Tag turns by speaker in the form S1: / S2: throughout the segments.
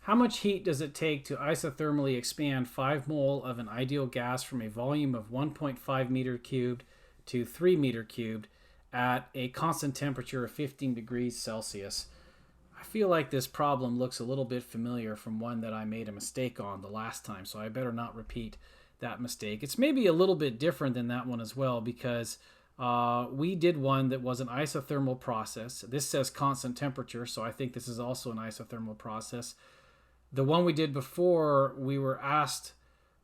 S1: How much heat does it take to isothermally expand 5 mole of an ideal gas from a volume of 1.5 meter cubed to 3 meter cubed at a constant temperature of 15 degrees Celsius? I feel like this problem looks a little bit familiar from one that I made a mistake on the last time, so I better not repeat that mistake. It's maybe a little bit different than that one as well, because we did one that was an isothermal process. This says constant temperature, so I think this is also an isothermal process. The one we did before, we were asked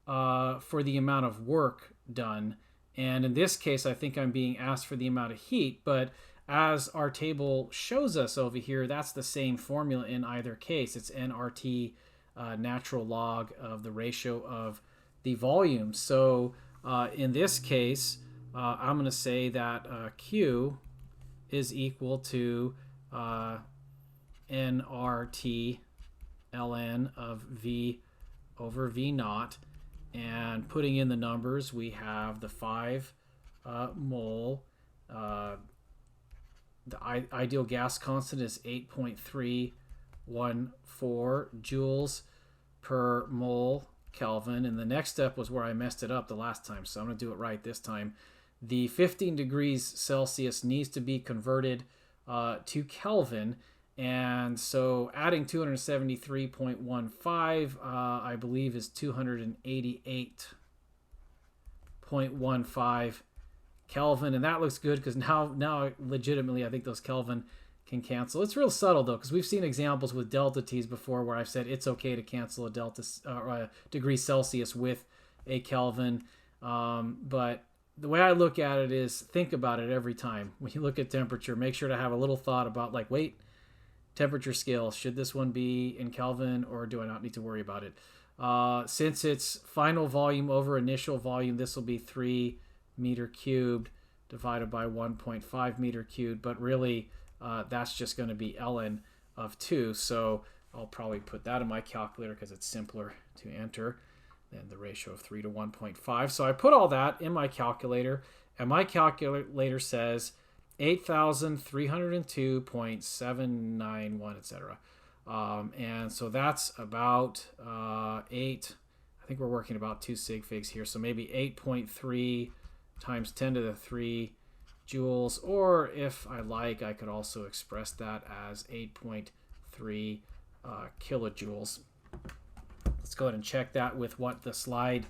S1: for the amount of work done, and in this case I think I'm being asked for the amount of heat, but as our table shows us over here, that's the same formula in either case. It's nRT, natural log of the ratio of the volume. So in this case, I'm going to say that Q is equal to nRT ln of V over V naught. And putting in the numbers, we have the 5 mole. The ideal gas constant is 8.314 joules per mole Kelvin. And the next step was where I messed it up the last time, so I'm going to do it right this time. The 15 degrees Celsius needs to be converted to Kelvin. And so adding 273.15, I believe, is 288.15 Kelvin, and that looks good because now legitimately I think those Kelvin can cancel. It's real subtle though, because we've seen examples with delta T's before where I've said it's okay to cancel a delta degree Celsius with a Kelvin, but the way I look at it is, think about it every time when you look at temperature. Make sure to have a little thought about, like, wait, temperature scale, should this one be in Kelvin or do I not need to worry about it? Since it's final volume over initial volume, this will be 3 meter cubed divided by 1.5 meter cubed, but really that's just going to be ln of 2, so I'll probably put that in my calculator because it's simpler to enter than the ratio of 3 to 1.5. So I put all that in my calculator, and my calculator says 8,302.791, etc. And so that's about 8, I think we're working about 2 sig figs here, so maybe 8.3 times 10 to the 3 joules, or if I like, I could also express that as 8.3 kilojoules. Let's go ahead and check that with what the slide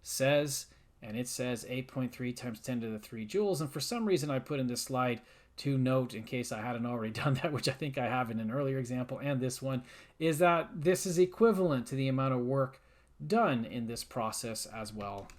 S1: says, and it says 8.3 times 10 to the 3 joules, and for some reason I put in this slide to note, in case I hadn't already done that, which I think I have in an earlier example and this one, is that this is equivalent to the amount of work done in this process as well.